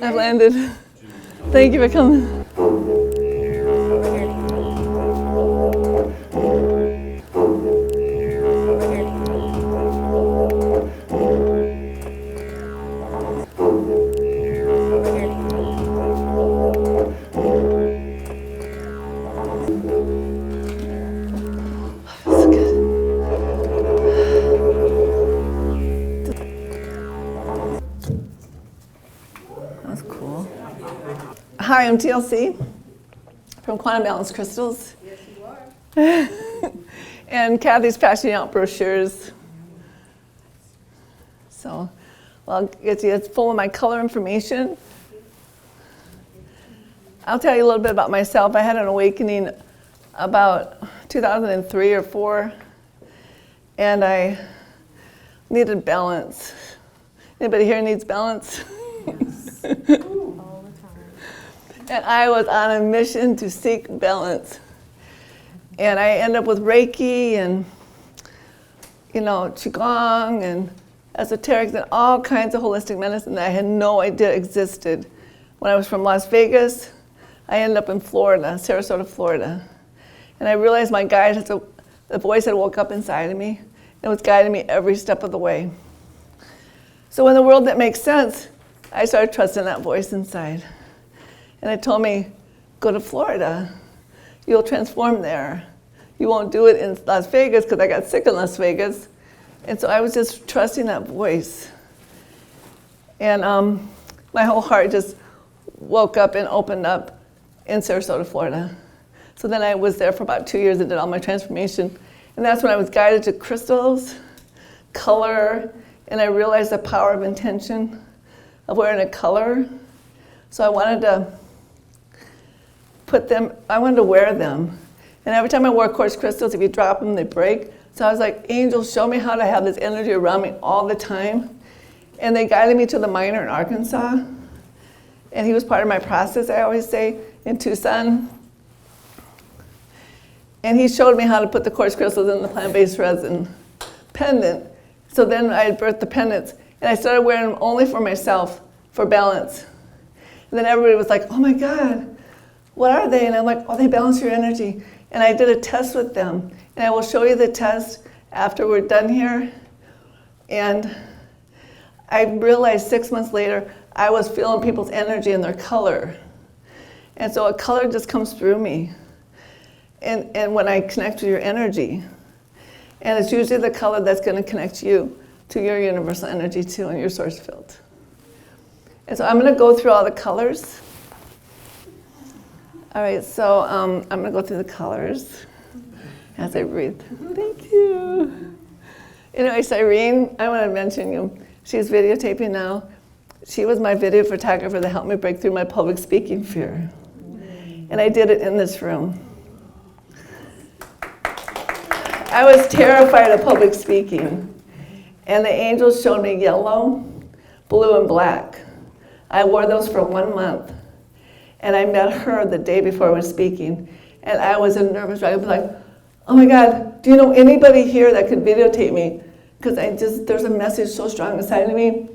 I've landed. Thank you for coming. So good. That's cool. Hi, I'm TLC from Quantum Balance Crystals. Yes, you are. And Kathy's passing out brochures. So, well, it's full of my color information. I'll tell you a little bit about myself. I had an awakening about 2003 or 4, and I needed balance. Anybody here needs balance? Yes. All the time. And I was on a mission to seek balance. And I ended up with Reiki and, Qigong and esoterics and all kinds of holistic medicine that I had no idea existed. When I was from Las Vegas, I ended up in Florida, Sarasota, Florida. And I realized my guide, the voice had woke up inside of me and was guiding me every step of the way. So in the world that makes sense, I started trusting that voice inside. And it told me, go to Florida. You'll transform there. You won't do it in Las Vegas because I got sick in Las Vegas. And so I was just trusting that voice. And my whole heart just woke up and opened up in Sarasota, Florida. So then I was there for about 2 years and did all my transformation. And that's when I was guided to crystals, color, and I realized the power of intention of wearing a color. So I wanted to wear them. And every time I wore quartz crystals, if you drop them, they break. So I was like, angels, show me how to have this energy around me all the time. And they guided me to the miner in Arkansas. And he was part of my process, I always say, in Tucson. And he showed me how to put the quartz crystals in the plant-based resin pendant. So then I birthed the pendants. And I started wearing them only for myself, for balance. And then everybody was like, oh my God, what are they? And I'm like, oh, they balance your energy. And I did a test with them. And I will show you the test after we're done here. And I realized 6 months later, I was feeling people's energy and their color. And so a color just comes through me. And when I connect to your energy, and it's usually the color that's going to connect you to your universal energy too and your source field. And so I'm going to go through all the colors. All right, so I'm going to go through the colors as I breathe. Thank you. Anyway, Cyrene, I want to mention you. She's videotaping now. She was my video photographer that helped me break through my public speaking fear. And I did it in this room. I was terrified of public speaking. And the angels showed me yellow, blue, and black. I wore those for 1 month. And I met her the day before I was speaking. And I was a nervous wreck. I was like, oh my God, do you know anybody here that could videotape me? Because there's a message so strong inside of me.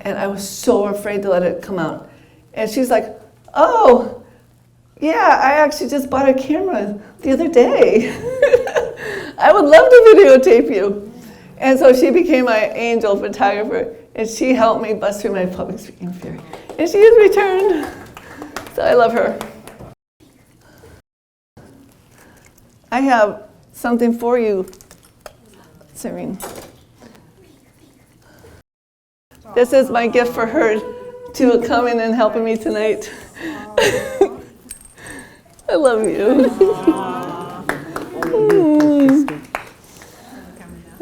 And I was so afraid to let it come out. And she's like, oh, yeah, I actually just bought a camera the other day. I would love to videotape you. And so she became my angel photographer, and she helped me bust through my public speaking fear. And she has returned. So I love her. I have something for you, Cyrene. This is my gift for her to coming and helping me tonight. I love you.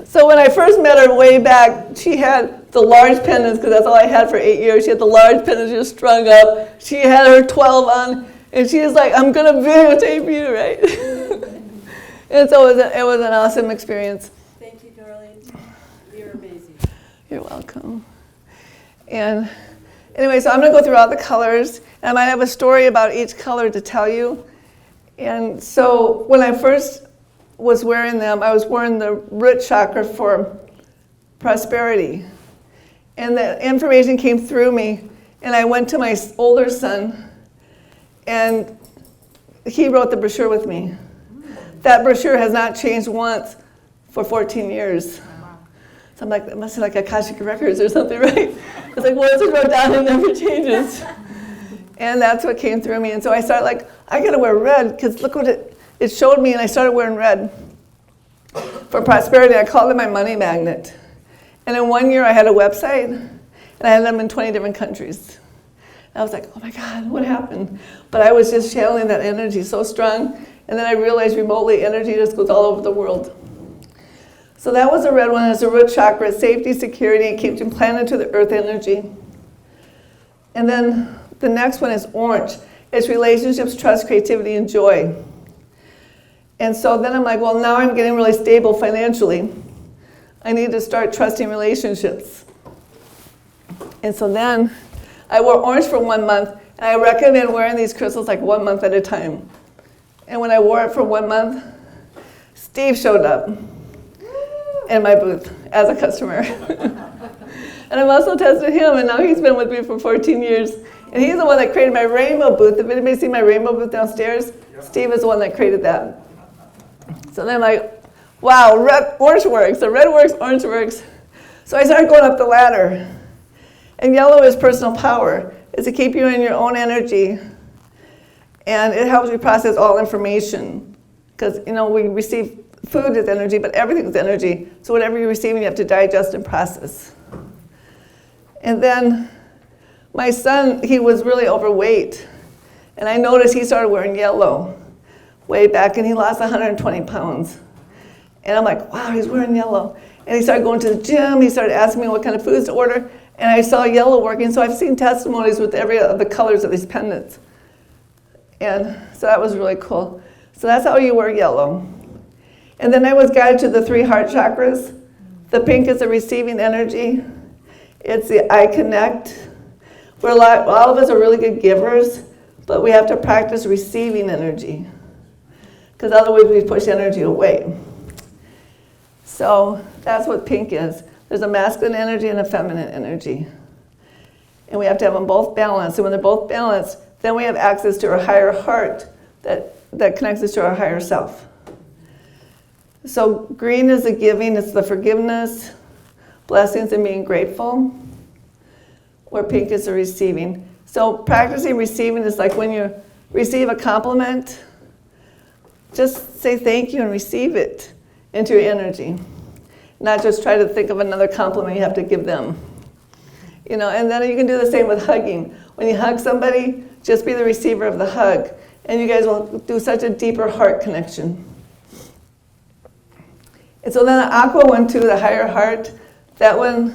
So when I first met her way back, she had the large pendants, because that's all I had for 8 years. She had the large pendants just strung up. She had her 12 on, and she was like, I'm going to videotape you, right? And so it was an awesome experience. Thank you, darling. You're amazing. You're welcome. And anyway, so I'm going to go through all the colors. And I might have a story about each color to tell you. And so when I first was wearing them, I was wearing the root chakra for prosperity. And the information came through me, And I went to my older son, and he wrote the brochure with me. That brochure has not changed once for 14 years. So I'm like, that must be like Akashic Records or something, right? It's like once it wrote down, it never changes. And that's what came through me. And so I started like, I gotta wear red, because look what it showed me, and I started wearing red. For prosperity, I called it my money magnet. And in 1 year, I had a website, and I had them in 20 different countries. And I was like, oh my God, what happened? But I was just channeling that energy so strong, and then I realized remotely energy just goes all over the world. So that was a red one. It's a root chakra, safety, security, it keeps you planted to the earth energy. And then the next one is orange. It's relationships, trust, creativity, and joy. And so then I'm like, well, now I'm getting really stable financially. I need to start trusting relationships. And so then I wore orange for 1 month, and I recommend wearing these crystals like 1 month at a time. And when I wore it for 1 month, Steve showed up in my booth as a customer. And I've also tested him, and now he's been with me for 14 years. And he's the one that created my rainbow booth. If anybody seen my rainbow booth downstairs, Steve is the one that created that. So then I'm like, wow, orange works. So red works, orange works. So I started going up the ladder. And yellow is personal power. It's to keep you in your own energy. And it helps you process all information. Because, you know, we receive food as energy, but everything's energy. So whatever you're receiving, you have to digest and process. And then my son, he was really overweight. And I noticed he started wearing yellow way back, and he lost 120 pounds. And I'm like, wow, he's wearing yellow. And he started going to the gym. He started asking me what kind of foods to order. And I saw yellow working. So I've seen testimonies with every of the colors of these pendants. And so that was really cool. So that's how you wear yellow. And then I was guided to the 3 heart chakras. The pink is the receiving energy. It's the I connect. All of us are really good givers, but we have to practice receiving energy, because otherwise we push energy away. So that's what pink is. There's a masculine energy and a feminine energy. And we have to have them both balanced. And when they're both balanced, then we have access to our higher heart that connects us to our higher self. So green is the giving, it's the forgiveness, blessings, and being grateful. Where pink is the receiving. So practicing receiving is like when you receive a compliment, just say thank you and receive it into your energy. Not just try to think of another compliment you have to give them. You know, and then you can do the same with hugging. When you hug somebody, just be the receiver of the hug. And you guys will do such a deeper heart connection. And so then the aqua one too, the higher heart, that one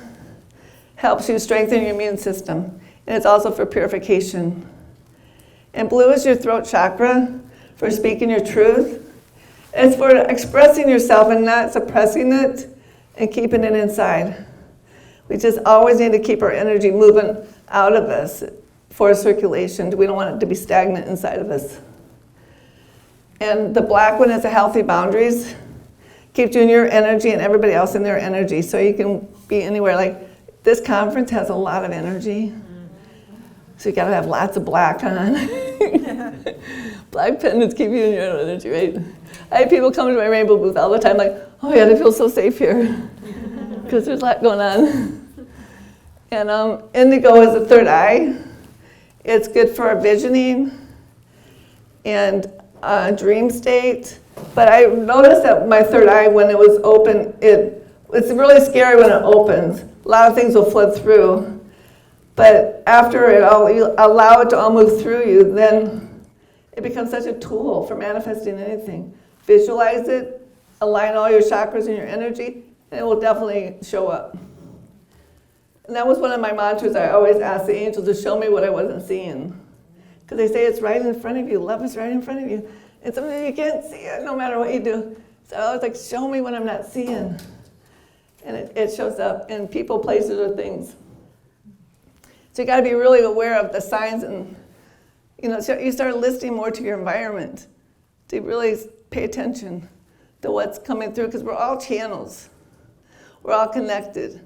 helps you strengthen your immune system. And it's also for purification. And blue is your throat chakra for speaking your truth. It's for expressing yourself and not suppressing it and keeping it inside. We just always need to keep our energy moving out of us for circulation. We don't want it to be stagnant inside of us. And the black one is the healthy boundaries. Keeps you in your energy and everybody else in their energy. So you can be anywhere. Like this conference has a lot of energy. So you gotta have lots of black on. Black pendants keep you in your own energy, right? I have people come to my rainbow booth all the time like, oh my God, I feel so safe here. Because there's a lot going on. And indigo is the third eye. It's good for our visioning and dream state. But I noticed that my third eye, when it was open, it's really scary when it opens. A lot of things will flood through. But after you allow it to all move through you, then it becomes such a tool for manifesting anything. Visualize it, align all your chakras and your energy, and it will definitely show up. And that was one of my mantras. I always ask the angels to show me what I wasn't seeing. Because they say it's right in front of you. Love is right in front of you. And sometimes you can't see it no matter what you do. So I was like, show me what I'm not seeing. And it shows up in people, places, or things. So you got to be really aware of the signs, and so you start listening more to your environment to really pay attention to what's coming through, because we're all channels. We're all connected.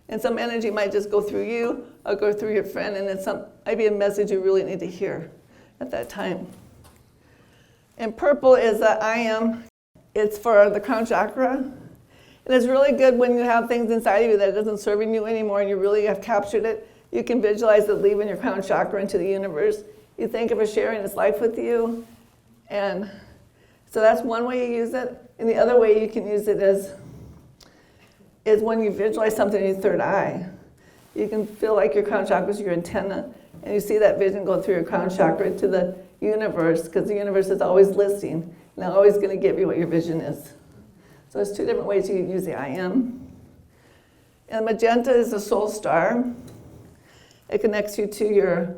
And some energy might just go through you, I'll go through your friend, and it's might be a message you really need to hear at that time. And purple is the I am. It's for the crown chakra. And it's really good when you have things inside of you that isn't serving you anymore and you really have captured it. You can visualize it leaving your crown chakra into the universe. You think of it sharing its life with you. And so that's one way you use it. And the other way you can use it is when you visualize something in your third eye. You can feel like your crown chakra is your antenna, and you see that vision go through your crown chakra to the universe, because the universe is always listening, and they're always going to give you what your vision is. So there's two different ways you can use the I am. And magenta is the soul star. It connects you to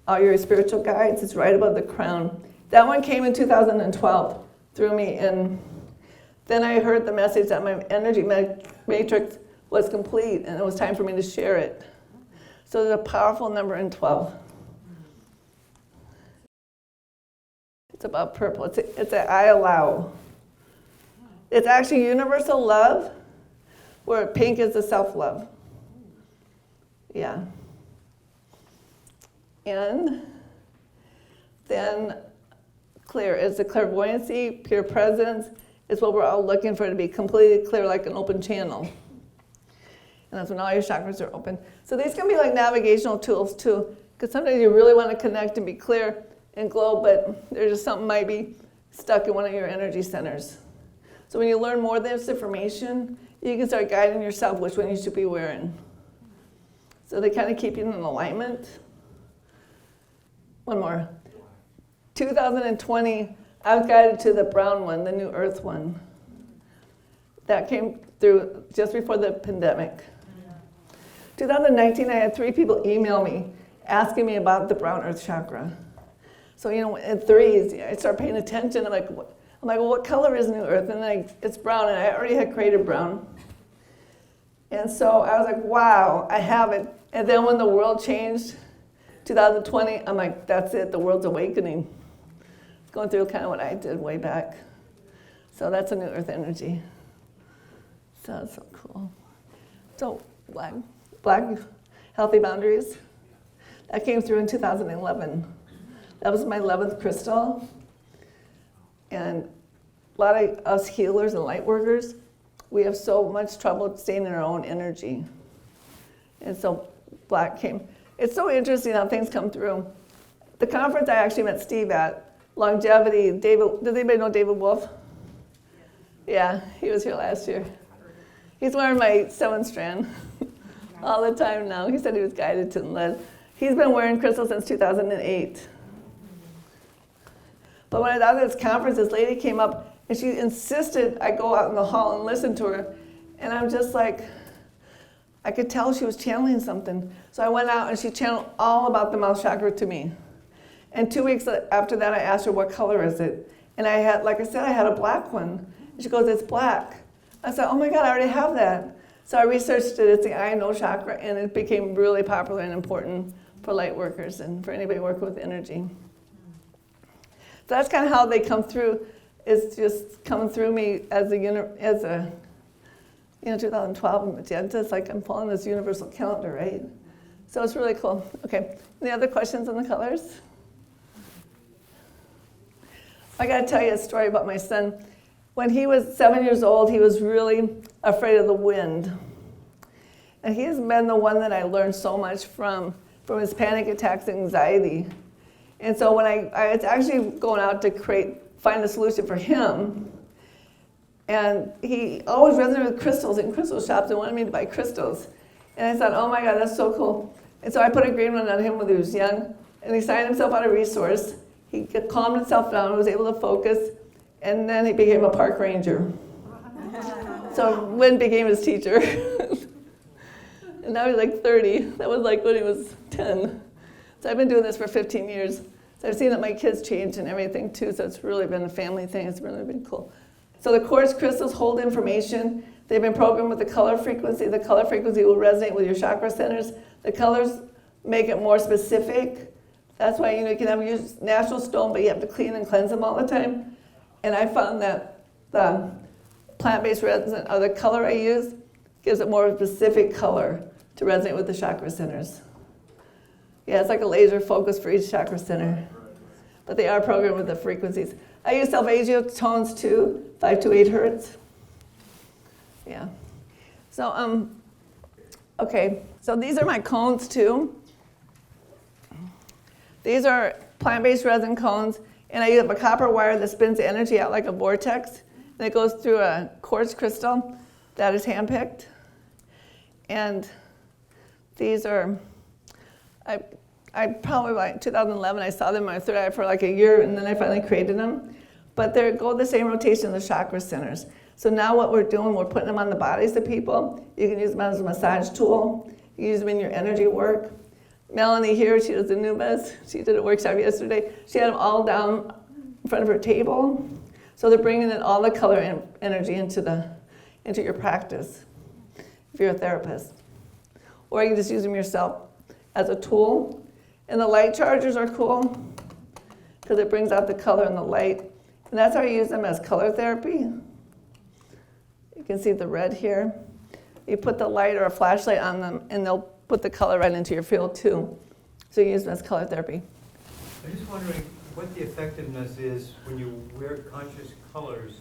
all your spiritual guides. It's right above the crown. That one came in 2012 through me, and then I heard the message that my energy matrix was complete, and it was time for me to share it. So there's a powerful number in 12. It's about purple. It's a I allow. It's actually universal love, where pink is the self-love. Yeah. And then clear is the clairvoyancy, pure presence. It's what we're all looking for, to be completely clear, like an open channel. And that's when all your chakras are open. So these can be like navigational tools too, because sometimes you really want to connect and be clear and glow, but there's just something might be stuck in one of your energy centers. So when you learn more of this information, you can start guiding yourself which one you should be wearing. So they kind of keep you in alignment. One more. 2020, I was guided to the brown one, the new earth one. That came through just before the pandemic. 2019, I had 3 people email me asking me about the brown earth chakra. So, at threes, I start paying attention. I'm like, well, what color is new earth? And it's brown, and I already had created brown. And so I was like, wow, I have it. And then when the world changed, 2020, I'm like, that's it, the world's awakening. Going through kind of what I did way back. So that's a new earth energy. So that's so cool. So black healthy boundaries. That came through in 2011. That was my 11th crystal. And a lot of us healers and light workers, we have so much trouble staying in our own energy. And so black came. It's so interesting how things come through. The conference I actually met Steve at, longevity, does anybody know David Wolf? Yeah, he was here last year. He's wearing my 7 strand all the time now. He said he was guided to and led. He's been wearing crystals since 2008. But when I was at this conference, this lady came up and she insisted I go out in the hall and listen to her. And I'm just like, I could tell she was channeling something. So I went out and she channeled all about the mouth chakra to me. And 2 weeks after that, I asked her, what color is it? And I had, like I said, I had a black one. And she goes, it's black. I said, oh my God, I already have that. So I researched it. It's the I know chakra, and it became really popular and important for light workers and for anybody working with energy. So that's kind of how they come through. It's just coming through me as a 2012 magenta. It's like I'm following this universal calendar, right? So it's really cool. Okay, any other questions on the colors? I got to tell you a story about my son. When he was 7 years old, he was really afraid of the wind. And he's been the one that I learned so much from his panic attacks and anxiety. And so when I was actually going out to find a solution for him, and he always resonated with crystals in crystal shops and wanted me to buy crystals. And I thought, oh my God, that's so cool. And so I put an agreement on him when he was young, and he signed himself out of resource. He calmed himself down, was able to focus, and then he became a park ranger. So Wynn became his teacher. And now he's like 30. That was like when he was 10. So I've been doing this for 15 years. So I've seen that my kids change and everything too, so it's really been a family thing. It's really been cool. So the quartz crystals hold information. They've been programmed with the color frequency. The color frequency will resonate with your chakra centers. The colors make it more specific. That's why you can use natural stone, but you have to clean and cleanse them all the time. And I found that the plant-based resin, or the color I use, gives it more specific color to resonate with the chakra centers. Yeah, it's like a laser focus for each chakra center. But they are programmed with the frequencies. I use Salvagio tones too, 5 to 8 hertz. Yeah. So, okay, so these are my cones too. These are plant-based resin cones, and I use a copper wire that spins the energy out like a vortex, and it goes through a quartz crystal that is handpicked. And these are, I probably like 2011, I saw them in my third eye for like a year, and then I finally created them. But they go the same rotation as the chakra centers. So now what we're doing, we're putting them on the bodies of people. You can use them as a massage tool. You use them in your energy work. Melanie here, she does the Nubas. She did a workshop yesterday. She had them all down in front of her table. So they're bringing in all the color and energy into your practice, if you're a therapist. Or you can just use them yourself as a tool. And the light chargers are cool because it brings out the color and the light. And that's how I use them as color therapy. You can see the red here. You put the light or a flashlight on them, and they'll put the color right into your field too. So you use them as color therapy. I'm just wondering what the effectiveness is when you wear conscious colors,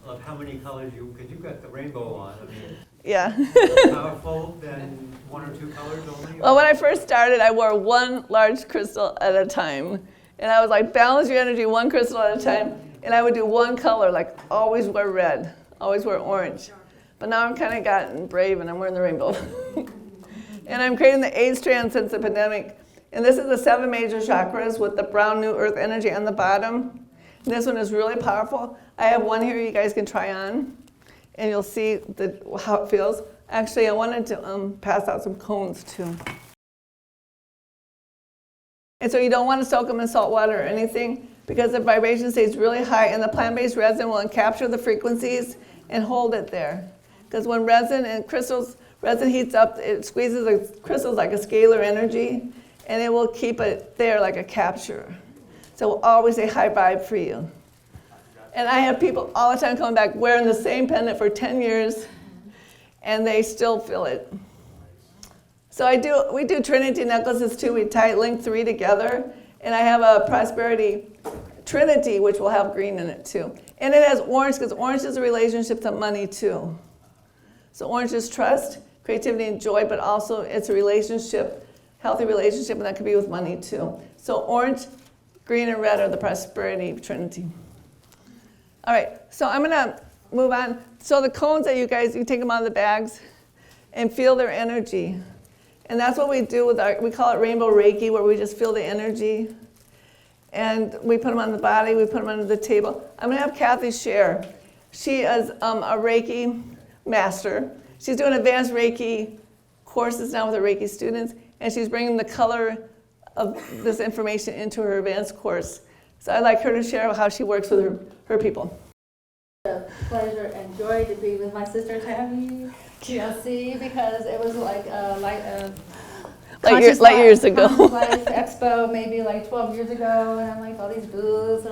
of how many colors because you've got the rainbow on. I mean, yeah. more powerful than 1 or 2 colors only? Well, when I first started, I wore one large crystal at a time. And I was like, balance your energy 1 crystal at a time. And I would do 1 color, like always wear red, always wear orange. But now I'm kind of gotten brave and I'm wearing the rainbow. And I'm creating the 8 strand since the pandemic. And this is the 7 major chakras with the brown new earth energy on the bottom. And this one is really powerful. I have one here you guys can try on. And you'll see how it feels. Actually, I wanted to pass out some cones too. And so you don't want to soak them in salt water or anything because the vibration stays really high, and the plant-based resin will capture the frequencies and hold it there. Because when resin heats up, it squeezes the crystals like a scalar energy, and it will keep it there like a capture. So it will always say high vibe for you. And I have people all the time coming back wearing the same pendant for 10 years, and they still feel it. So we do Trinity necklaces too. We link 3 together, and I have a prosperity Trinity, which will have green in it too. And it has orange, because orange is a relationship to money too. So orange is trust, creativity, and joy, but also it's a relationship, healthy relationship, and that could be with money too. So orange, green, and red are the prosperity Trinity. All right, so I'm gonna move on. So the cones that you take them out of the bags and feel their energy. And that's what we do we call it Rainbow Reiki, where we just feel the energy. And we put them on the body, we put them under the table. I'm gonna have Kathy share. She is a Reiki master. She's doing advanced Reiki courses now with her Reiki students, and she's bringing the color of this information into her advanced course. So I'd like her to share how she works with her people. A pleasure and joy to be with my sister Tammy, TLC, because it was like Light years ago. Conscious Life Expo, maybe like 12 years ago, and I'm like all these booths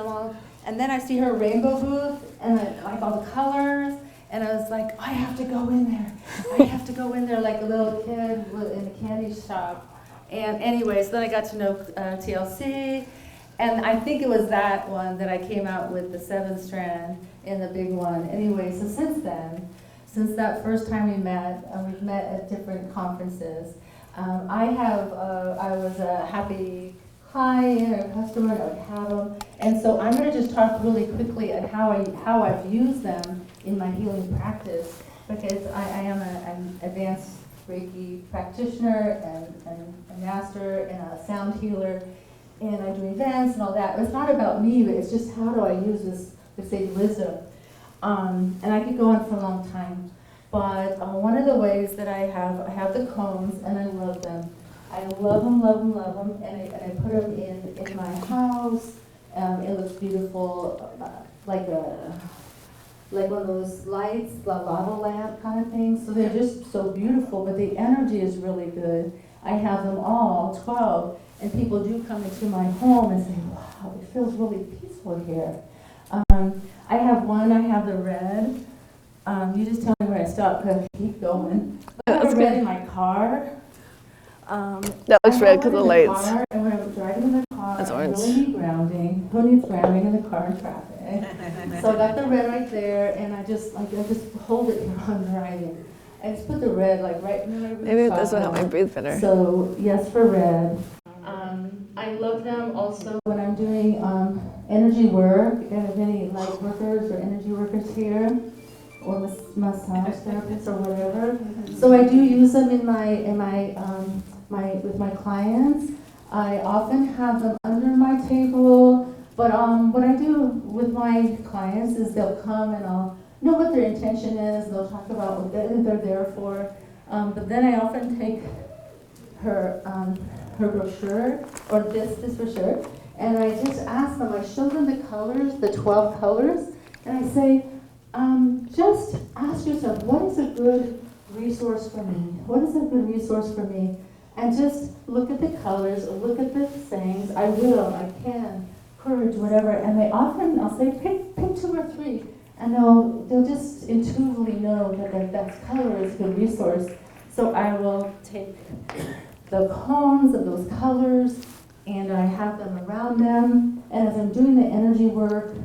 and then I see her rainbow booth and I like all the colors, and I was like, I have to go in there. I have to go in there like a little kid in a candy shop. And anyways, then I got to know TLC, and I think it was that one that I came out with the 7 strand in the big one. Anyway, so since then, since that first time we met, we've met at different conferences. I was a happy client or customer, I would have them. And so I'm going to just talk really quickly on how I've used them in my healing practice, because I am an advanced Reiki practitioner and a master and a sound healer, and I do events and all that. It's not about me, but it's just how do I use this sage wisdom. And I could go on for a long time. But one of the ways that I have the cones, and I love them. I love them, love them, love them, and I put them in my house. It looks beautiful, like one of those lights, the lava lamp kind of thing. So they're just so beautiful, but the energy is really good. I have them all, 12, and people do come into my home and say, wow, it feels really peaceful here. I have the red. You just tell me where I stop, because I keep going. I have a red in my car. That looks I red have 'cause one of in the lights. car, and when I'm driving in the car, That's I orange. really need grounding. Who needs grounding in the car in traffic? So I got the red right there, and I just hold it while I'm driving. I just put the red like right in the Maybe this will help me breathe better. So yes for red. I love them also when I'm doing energy work. If you have any light workers or energy workers here, or massage therapists or whatever. So I do use them in with my clients. I often have them under my table. But what I do with my clients is they'll come and I'll know what their intention is. They'll talk about what they're there for. But then I often take her brochure, or this brochure, and I just ask them, I show them the colors, the 12 colors, and I say, just ask yourself, what is a good resource for me? What is a good resource for me? And just look at the colors, look at the sayings, I will, I can, courage, whatever, and they often, I'll say, pick 2 or 3, and they'll just intuitively know that color is a good resource. So I will take the cones of those colors, and I have them around them. And as I'm doing the energy work,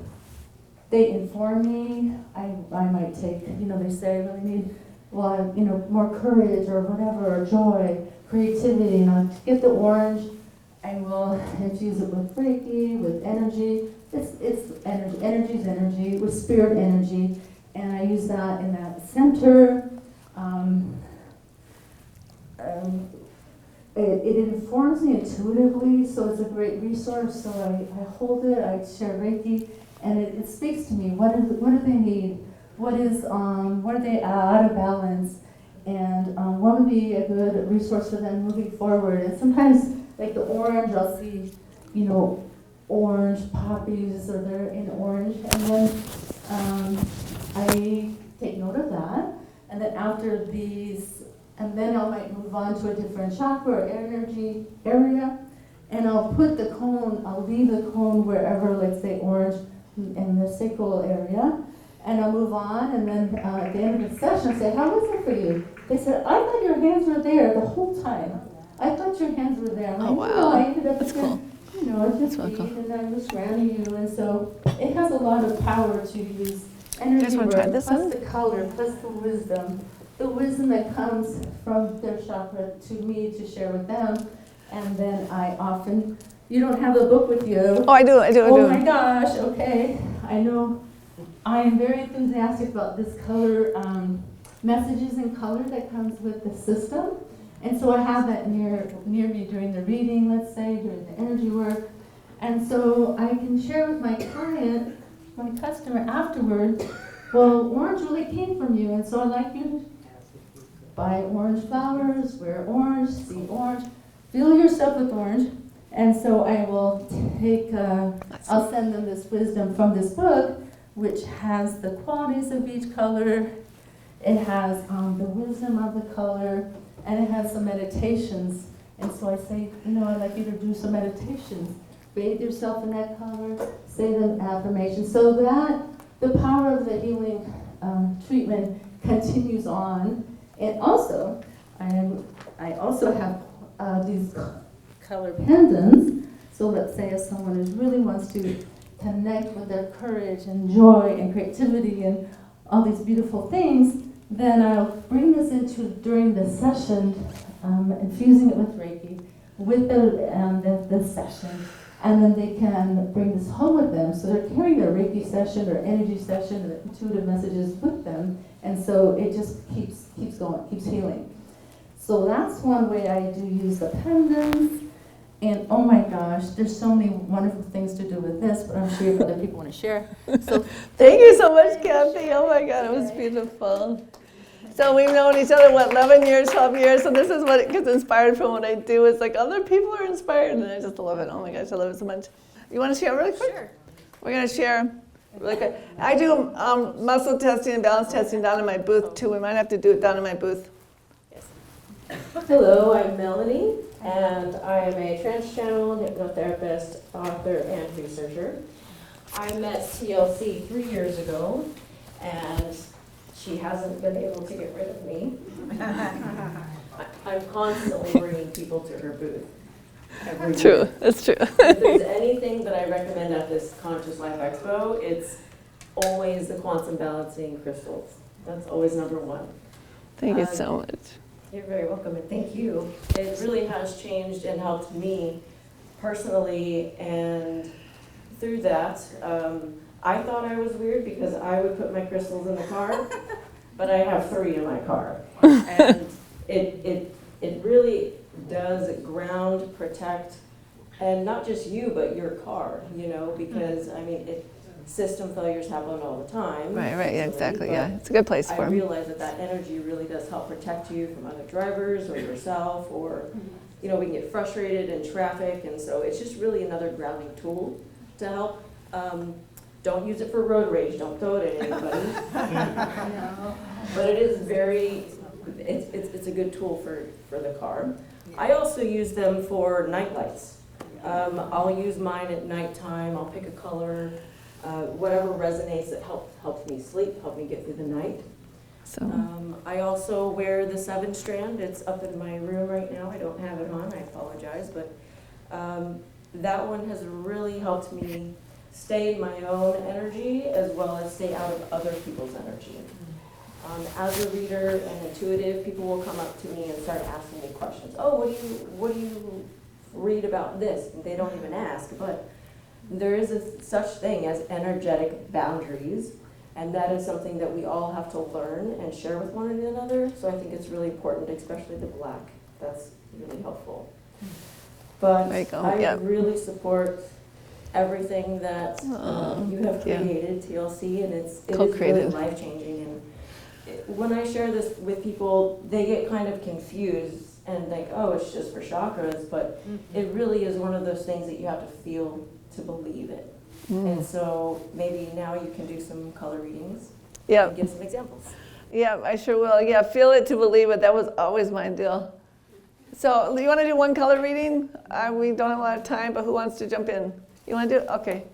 they inform me. I might take, they say I really need, more courage or whatever, or joy, creativity. And I'll get the orange. I will infuse it with Reiki, with energy. It's energy. Energy's energy, with spirit energy. And I use that in that center. It informs me intuitively, so it's a great resource. So I hold it, I share Reiki, and it speaks to me. What do they need? What are they out of balance? And what would be a good resource for them moving forward? And sometimes, like the orange, I'll see, orange poppies, or they're in orange, and then I take note of that. And then after these, and then I might move on to a different chakra or energy area, and I'll put the cone, I'll leave the cone wherever, let's say orange, in the sacral area, and I'll move on, and then at the end of the session, I say, how was it for you? They said, I thought your hands were there the whole time. I thought your hands were there. I'm like, Oh, wow. no, I ended up That's here, cool. just That's being, cool. and I was surrounding you, and so it has a lot of power to use energy wanna work, try this plus one? the color, plus the wisdom that comes from their chakra to me to share with them. And then I often, you don't have the book with you. Oh, I do. Oh my gosh, okay. I know I am very enthusiastic about this color, messages in color that comes with the system. And so I have that near me during the reading, let's say, during the energy work. And so I can share with my client, my customer afterwards, well, orange really came from you, and so I'd like you to buy orange flowers, wear orange, see orange, fill yourself with orange. And so I will I'll send them this wisdom from this book, which has the qualities of each color. It has the wisdom of the color, and it has some meditations. And so I say, I'd like you to do some meditations. Bathe yourself in that color, say the affirmations, so that the power of the healing treatment continues on. And also, I also have these color pendants. So let's say if someone really wants to connect with their courage and joy and creativity and all these beautiful things, then I'll bring this into during the session, infusing it with Reiki, with the session. And then they can bring this home with them. So they're carrying their Reiki session or energy session or intuitive messages with them. And so it just keeps going, keeps healing. So that's one way I do use the pendants. And oh my gosh, there's so many wonderful things to do with this, but I'm sure other people want to share. So Thank you so much, Kathy. Oh my God, it was beautiful. So we've known each other, 11 years, 12 years, so this is what it gets inspired from what I do. It's like other people are inspired, and I just love it. Oh my gosh, I love it so much. You want to share really quick? Sure. We're going to share really quick. I do muscle testing and balance testing down in my booth, too. We might have to do it down in my booth. Hello, I'm Melanie, and I am a trans-channel hypnotherapist, author, and researcher. I met TLC 3 years ago, and she hasn't been able to get rid of me. I'm constantly bringing people to her booth. Every True, year. that's true. If there's anything that I recommend at this Conscious Life Expo, it's always the quantum balancing crystals. That's always number one. Thank you so much. You're very welcome, and thank you. It really has changed and helped me personally, and through that, I thought I was weird because I would put my crystals in the car, but I have 3 in my car. And it really does ground, protect, and not just you, but your car, you know, because, I mean, system failures happen all the time. Right, yeah, exactly, but yeah. It's a good place for I them. realize that energy really does help protect you from other drivers or yourself, or, you know, we can get frustrated in traffic, and so it's just really another grounding tool to help. Don't use it for road rage, don't throw it at anybody. But it is it's a good tool for the car. I also use them for night lights. I'll use mine at nighttime, I'll pick a color, whatever resonates that helps me sleep, help me get through the night. So, I also wear the 7-strand. It's up in my room right now. I don't have it on, I apologize, but that one has really helped me stay in my own energy as well as stay out of other people's energy. As a reader and intuitive, people will come up to me and start asking me questions. Oh, what do you read about this? And they don't even ask, but there is such thing as energetic boundaries, and that is something that we all have to learn and share with one another. So I think it's really important, especially the black. That's really helpful. But I really support everything that you have created, TLC, and it is really life-changing. And when I share this with people, they get kind of confused and think, oh, it's just for chakras, but it really is one of those things that you have to feel to believe it. And so maybe now you can do some color readings and give some examples. Yeah, I sure will. Yeah, feel it to believe it. That was always my deal. So you want to do one color reading? We don't have a lot of time, but who wants to jump in? You want to do it? Okay.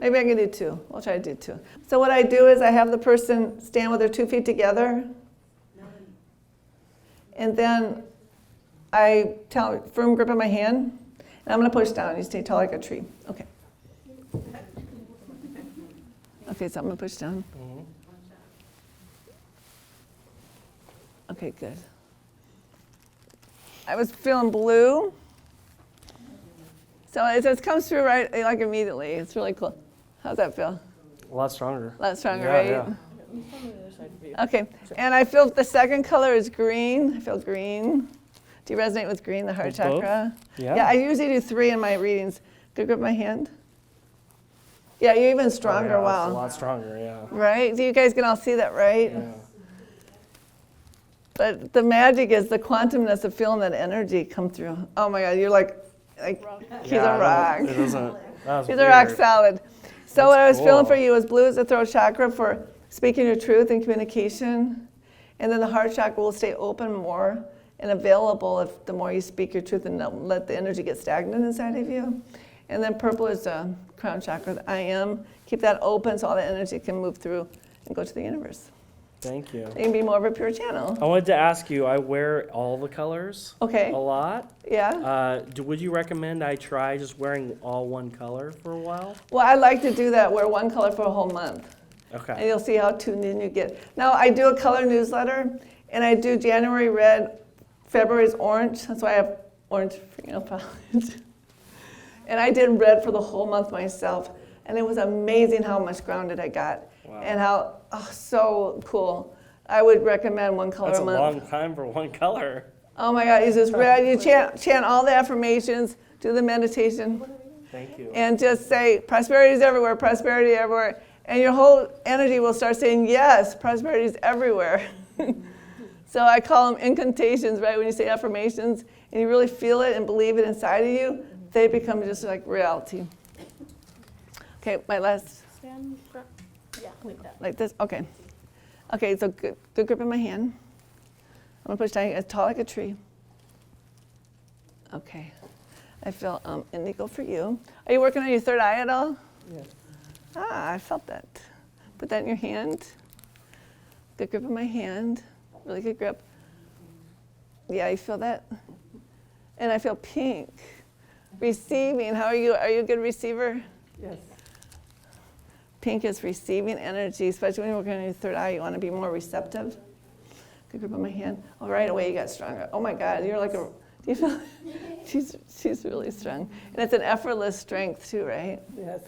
Maybe I can do 2. We'll try to do 2. So what I do is I have the person stand with their 2 feet together. And then I tell firm grip on my hand. And I'm going to push down. You stay tall like a tree. Okay. Okay, so I'm going to push down. Okay, good. I was feeling blue. So it just comes through right like immediately. It's really cool. How's that feel? A lot stronger. A lot stronger, Yeah, right? yeah. Okay, and I feel the second color is green. I feel green. Do you resonate with green, the heart chakra? Yeah. Yeah, I usually do 3 in my readings. Good grip my hand. Yeah, you're even stronger. Oh, yeah, Wow. it's a lot stronger, yeah. Right? So you guys can all see that, right? Yeah. But the magic is the quantumness of feeling that energy come through. Oh my God, you're like he's a rock. It doesn't. That was He's weird. a rock solid. So That's what I was feeling cool. for you is blue is the throat chakra for speaking your truth and communication. And then the heart chakra will stay open more and available if the more you speak your truth and don't let the energy get stagnant inside of you. And then purple is the crown chakra, the I am. Keep that open so all the energy can move through and go to the universe. Thank you. You can be more of a pure channel. I wanted to ask you, I wear all the colors Okay. a lot. Yeah. Would you recommend I try just wearing all one color for a while? Well, I like to do that, wear one color for a whole month. And Okay. you'll see how tuned in you get. Now, I do a color newsletter, and I do January red, February's orange. That's why I have orange fingernail polish. And I did red for the whole month myself. And it was amazing how much grounded I got. Wow. And how, so cool. I would recommend one color That's a a month. long time for one color. Oh my God, it's just red. You chant all the affirmations, do the meditation, Thank you. and just say, prosperity is everywhere, prosperity everywhere. And your whole energy will start saying, yes, prosperity is everywhere. So I call them incantations, right? When you say affirmations and you really feel it and believe it inside of you, they become just like reality. Okay, my last. Stand front. Yeah, like that. Like this? Okay. Okay, so good grip in my hand. I'm gonna push down as tall like a tree. Okay. I feel indigo for you. Are you working on your third eye at all? Yes. Ah, I felt that. Put that in your hand. Good grip in my hand. Really good grip. Yeah, you feel that? And I feel pink. Receiving, how are you? Are you a good receiver? Yes. Pink is receiving energy, especially when you're working on your third eye. You want to be more receptive. Good grip on my hand. Oh, right away you got stronger. Oh my God, you're like a, do you feel? She's really strong. And it's an effortless strength too, right? Yes.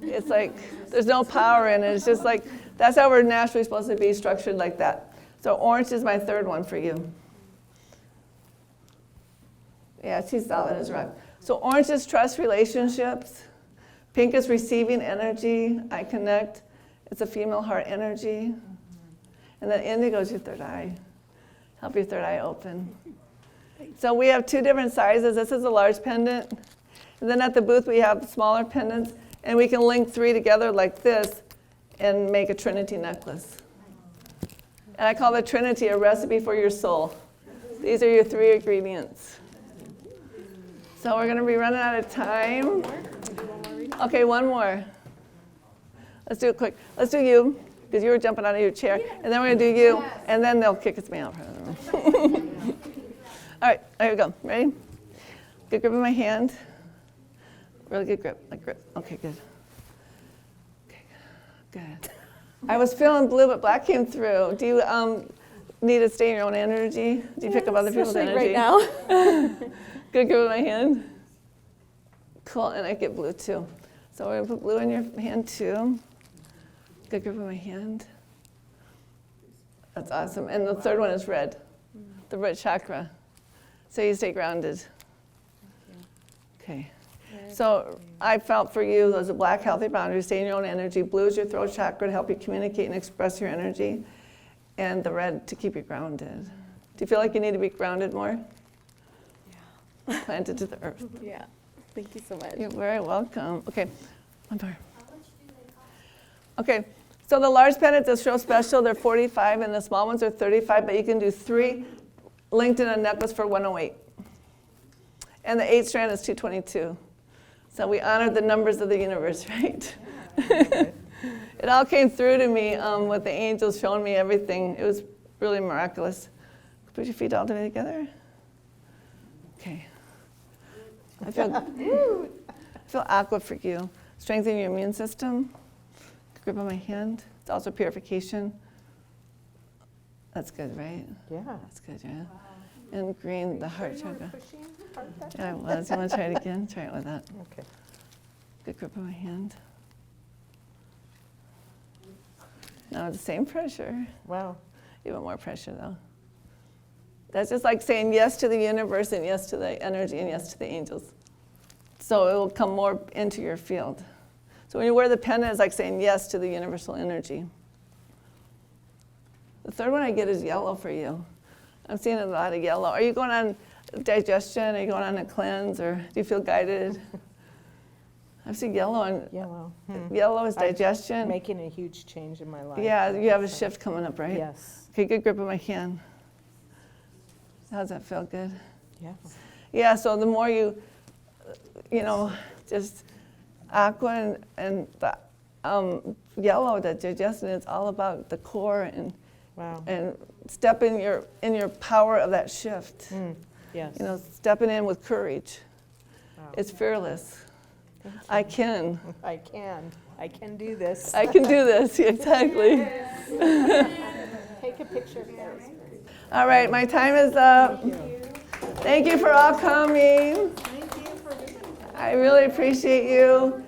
It's like, there's no power in it. It's just like, that's how we're naturally supposed to be structured like that. So orange is my third one for you. Yeah, she's solid as rock. So orange is trust relationships. Pink is receiving energy. I connect. It's a female heart energy. And then indigo is your third eye. Help your third eye open. So we have two different sizes. This is a large pendant. And then at the booth we have smaller pendants. And we can link three together like this and make a Trinity necklace. And I call the Trinity a recipe for your soul. These are your three ingredients. So we're going to be running out of time. Okay, one more. Let's do it quick. Let's do you, because you were jumping out of your chair. And then we're going to do you, and then they'll kick us me out. All right, there we go. Ready? Good grip in my hand. Really good grip. Like grip. Okay, good. Okay, good. I was feeling blue, but black came through. Do you need to stay in your own energy? Do you pick up other people's energy? Right now. Good grip in my hand. Cool, and I get blue too. So we're gonna put blue in your hand too. Good grip in my hand. That's awesome. And the third one is red, the root chakra. So you stay grounded. Okay. So I felt for you, those are black, healthy boundaries, stay in your own energy. Blue is your throat chakra to help you communicate and express your energy. And the red to keep you grounded. Do you feel like you need to be grounded more? Yeah. Planted to the earth. Yeah. Thank you so much. You're very welcome. Okay, one more. Okay, so the large pendants are so special. They're 45 and the small ones are 35, but you can do 3 linked in a necklace for 108. And the 8 strand is 222. So we honored the numbers of the universe, right? It all came through to me with the angels showing me everything. It was really miraculous. Put your feet all the way together. Okay. I feel aqua for you. Strengthen your immune system. Grip on my hand. It's also purification. That's good, right? Yeah. That's good, yeah. Wow. And green, the heart chakra. Yeah, I was. You want to try it again? Try it with that. Okay. Good grip on my hand. Now the same pressure. Wow. Even more pressure, though. That's just like saying yes to the universe and yes to the energy and yes to the angels. So it will come more into your field. So when you wear the pendant, it's like saying yes to the universal energy. The third one I get is yellow for you. I'm seeing a lot of yellow. Are you going on digestion? Are you going on a cleanse? Or do you feel guided? I've seen yellow. And Yellow. yellow is digestion. Making a huge change in my life. Yeah, you have a shift coming up, right? Yes. Okay, good grip of my hand. How's that feel? Good? Yeah. Yeah, so the more you just aqua and the yellow, the digestion, it's all about the core Wow. and step in your power of that shift. Yes. Stepping in with courage. Wow. It's fearless. I can. I can do this. I can do this, exactly. Take a picture of those. All right, my time is up. Thank you for all coming. I really appreciate you.